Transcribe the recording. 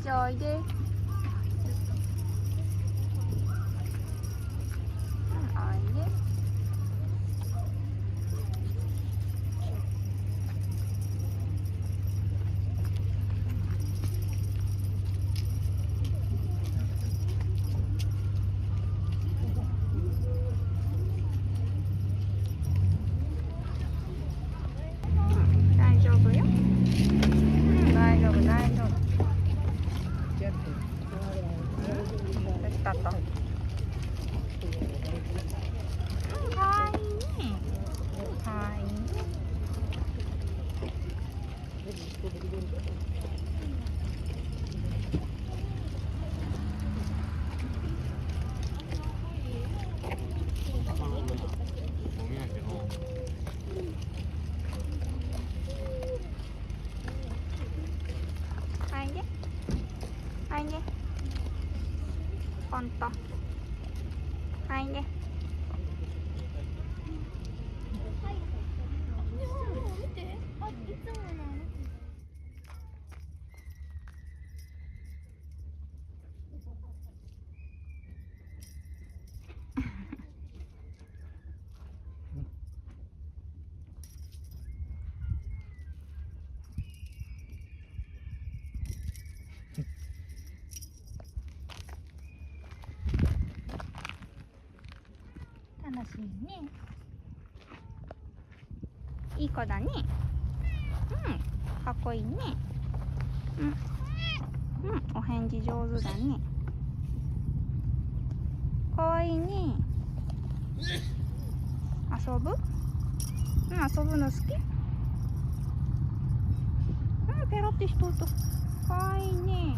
ちおいで。おいで。大丈夫よ。大丈夫、大丈夫。できたと。かわいいね。かわいいね。はいで。はいで。ほんと。はいで。楽しいね。いい子だね。うん、かっこいいね。うん、うん、お返事上手だね。かわいいね。遊ぶ？うん、遊ぶの好き？うん、ペロってしとうと。かわいいね。